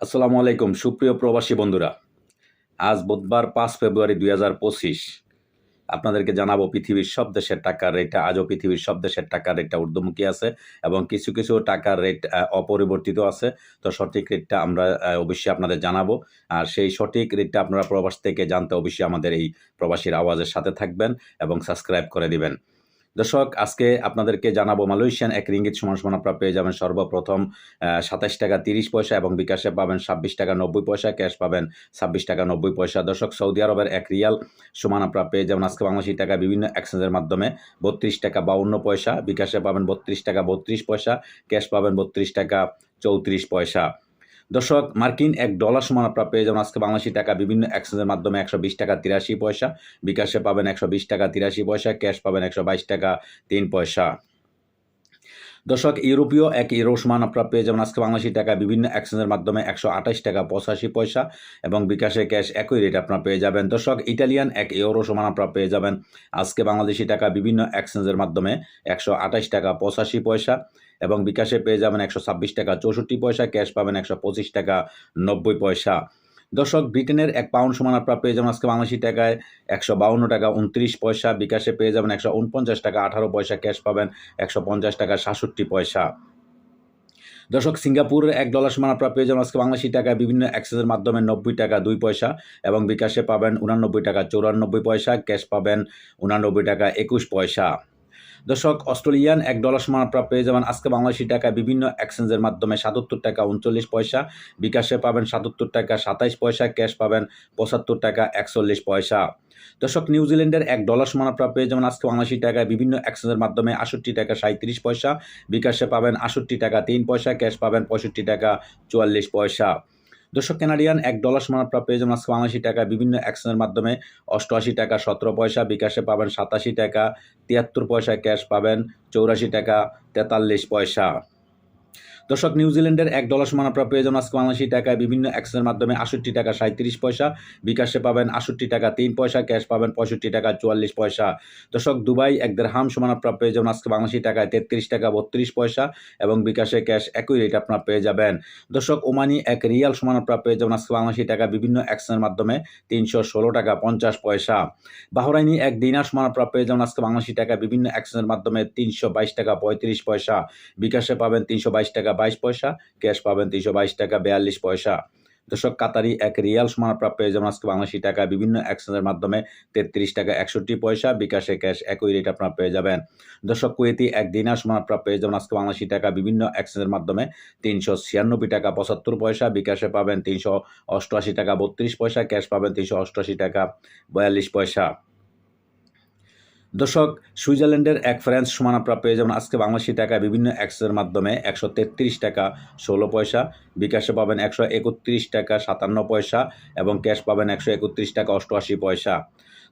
আসসালামু আলাইকুম সুপ্রিয় প্রবাসী বন্ধুরা। আজ বুধবার ৫ ফেব্রুয়ারি ২০২৫। আপনাদেরকে জানাবো পৃথিবীর সব দেশের টাকার রেট। আজও পৃথিবীর সব দেশের টাকার রেটটা ঊর্ধ্বমুখী আছে এবং কিছু, কিছু টাকার রেট অপরিবর্তিত আছে। তো সঠিক রেটটা আমরা অবশ্যই আপনাদের জানাবো। আর সেই সঠিক রেটটা আপনারা প্রবাস থেকে জানতে অবশ্যই আমাদের এই প্রবাসীর আওয়াজের সাথে থাকবেন এবং সাবস্ক্রাইব করে দিবেন। দর্শক, আজকে আপনাদেরকে জানাবো মালয়েশিয়ান এক রিঙ্গিত সমান আপনারা পেয়ে যাবেন সর্বপ্রথম ২৭ টাকা ৩০ পয়সা এবং বিকাশে পাবেন ২৬ টাকা ৯০ পয়সা, ক্যাশ পাবেন ২৬ টাকা ৯০ পয়সা। দর্শক, সৌদি আরবের এক রিয়াল সমান আপনারা পেয়ে যাবেন আজকে বাংলাদেশি টাকা বিভিন্ন এক্সচেঞ্জের মাধ্যমে ৩২ টাকা ৫২ পয়সা, বিকাশে পাবেন ৩২ টাকা ৩২ পয়সা, ক্যাশ পাবেন ৩২ টাকা ৩৪ পয়সা। দর্শক, মার্কিন $১ সমান আপনারা পেয়ে যাবেন আজকে বাংলাদেশি টাকা বিভিন্ন এক্সচেঞ্জের মাধ্যমে ১২০ টাকা ৮৩ পয়সা, বিকাশে পাবেন ১২০ টাকা ৮৩ পয়সা, ক্যাশ পাবেন ১২২ টাকা ৩ পয়সা। দর্শক, ইউরোপীয় এক ইউরো সমান আপনারা পেয়ে যাবেন আজকে বাংলাদেশি টাকা বিভিন্ন এক্সচেঞ্জের মাধ্যমে ১২৮ টাকা ৮৫ পয়সা এবং বিকাশে ক্যাশ একই রেট আপনারা পেয়ে যাবেন। দর্শক, ইটালিয়ান এক ইউরো সমান আপনারা পেয়ে যাবেন আজকে বাংলাদেশি টাকা বিভিন্ন এক্সচেঞ্জের মাধ্যমে ১২৮ টাকা ৮৫ পয়সা এবং বিকাশে পেয়ে যাবেন ১২৬ টাকা ৬৪ পয়সা, ক্যাশ পাবেন ১২৫ টাকা ৯০ পয়সা। দর্শক, ব্রিটেনের এক পাউন্ড সমান আপনারা পেয়ে যাবেন আজকে বাংলাদেশি টাকায় ১৫২ টাকা ২৯ পয়সা, বিকাশে পেয়ে যাবেন ১৪৯ টাকা ১৮ পয়সা, ক্যাশ পাবেন ১৫০ টাকা ৬৭ পয়সা। দর্শক, সিঙ্গাপুরের $১ সমান আপনারা পেয়ে যাবেন আজকে বাংলাদেশি টাকায় বিভিন্ন এক্সচেঞ্জের মাধ্যমে ৯০ টাকা ২ পয়সা এবং বিকাশে পাবেন ৮৯ টাকা ৯৪ পয়সা, ক্যাশ পাবেন ৮৯ টাকা ২১ পয়সা। দর্শক, অস্ট্রেলিয়ান $১ সমান আপনারা পেয়ে যাবেন আজকে বাংলাদেশি টাকায় বিভিন্ন এক্সচেঞ্জের মাধ্যমে ৭৭ টাকা ৩৯ পয়সা, বিকাশে পাবেন ৭৭ টাকা ২৭ পয়সা, ক্যাশ পাবেন ৭৫ টাকা ৪১ পয়সা। দর্শক, নিউজিল্যান্ডের $১ সমান আপনারা পেয়ে যাবেন আজকে বাংলাদেশি টাকায় বিভিন্ন এক্সচেঞ্জের মাধ্যমে ৬৮ টাকা ৩৭ পয়সা, বিকাশে পাবেন ৬৮ টাকা ৩ পয়সা, ক্যাশ পাবেন ৬৫ টাকা ৪৪ পয়সা। দর্শক, কানাডিয়ান $১ সমান আপনারা পেয়ে যাবেন আজকে বাংলাদেশি টাকায় বিভিন্ন এক্সচেঞ্জের মাধ্যমে ৮৮ টাকা ১৭ পয়সা, বিকাশে পাবেন ৮৭ টাকা ৭৩ পয়সা, ক্যাশ পাবেন ৮৪ টাকা ৪৩ পয়সা। দর্শক, নিউজিল্যান্ডের $১ সমান আপনারা পেয়ে যাবেন আজকে বাংলাদেশি টাকায় বিভিন্ন এক্সচেঞ্জের মাধ্যমে ৬৮ টাকা ৩৭ পয়সা, বিকাশে পাবেন ৬৮ টাকা ৩ পয়সা, ক্যাশ পাবেন ৬৫ টাকা ৪৪ পয়সা। দর্শক, দুবাই এক দিরহাম সমান আপনারা পেয়ে যাবেন আজকে বাংলাদেশি টাকায় ৩৩ টাকা ৩২ পয়সা এবং বিকাশে ক্যাশ একই রেট আপনারা পেয়ে যাবেন। দর্শক, ওমানি এক রিয়াল সমান আপনারা পেয়ে যাবেন আজকে বাংলাদেশি টাকা বিভিন্ন এক্সচেঞ্জের মাধ্যমে ৩১৬ টাকা ৫০ পয়সা। বাহরাইনি এক দিনার সমান আপনারা পেয়ে যাবেন আজকে বাংলাদেশি টাকা বিভিন্ন এক্সচেঞ্জের মাধ্যমে ৩২২ টাকা ৩৫ পয়সা, বিকাশে পাবেন ৩২২ টাকা ২২ পয়সা, ক্যাশ পাবেন ৩২২ টাকা ৪২ পয়সা। দর্শক, কাতারি এক রিয়াল সমান আপনারা পেয়ে যাবেন আজকে বাংলাদেশি টাকা বিভিন্ন এক্সচেঞ্জের মাধ্যমে ৩৩ টাকা ৬১ পয়সা, বিকাশে ক্যাশ একই রেট আপনারা পেয়ে যাবেন। দর্শক, কুয়েতি এক দিনার সমান আপনারা পেয়ে যাবেন আজকে বাংলাদেশি টাকা বিভিন্ন এক্সচেঞ্জের মাধ্যমে ৩৯৬ টাকা ৭৫ পয়সা, বিকাশে পাবেন ৩৮৮ টাকা ৩২ পয়সা, ক্যাশ পাবেন ৩৮৮ টাকা ৪২ পয়সা। দর্শক, সুইজারল্যান্ডের এক ফ্রান্স সমান আপনারা পেয়ে যাবেন আজকে বাংলাদেশি টাকা বিভিন্ন এক্সচেঞ্জের মাধ্যমে ১৩৩ টাকা ১৬ পয়সা, বিকাশে পাবেন ১৩১ টাকা ৫৭ পয়সা এবং ক্যাশ পাবেন ১৩১ টাকা ৮৮ পয়সা।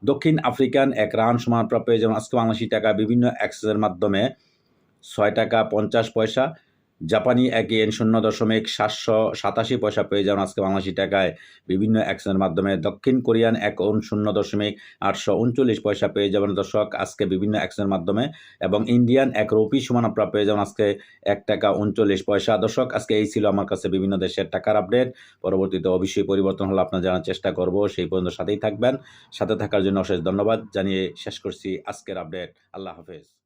দক্ষিণ আফ্রিকান এক রান সমান আপনারা পেয়ে যাবেন আজকে বাংলাদেশি টাকা বিভিন্ন এক্সচেঞ্জের মাধ্যমে ৬ টাকা ৫০ পয়সা, জাপানি এক ইয়েন ০.৭৮৭ পয়সা পেয়ে যাবেন আজকে বাংলাদেশি টাকায় বিভিন্ন এক্সচেঞ্জের মাধ্যমে। দক্ষিণ কোরিয়ান এক ওন ০.৮৩৯ পয়সা পেয়ে যাবেন দর্শক আজকে বিভিন্ন এক্সচেঞ্জের মাধ্যমে এবং ইন্ডিয়ান এক রুপি সমান আপনারা পেয়ে যাবেন আজকে ১ টাকা ৩৯ পয়সা। দর্শক, আজকে এই ছিল আমার কাছে বিভিন্ন দেশের টাকার আপডেট। পরবর্তীতে অবশ্যই পরিবর্তন হলে আপনারা জানার চেষ্টা করব। সেই পর্যন্ত সাথেই থাকবেন। সাথে থাকার জন্য অশেষ ধন্যবাদ জানিয়ে শেষ করছি আজকের আপডেট। আল্লাহ হাফেজ।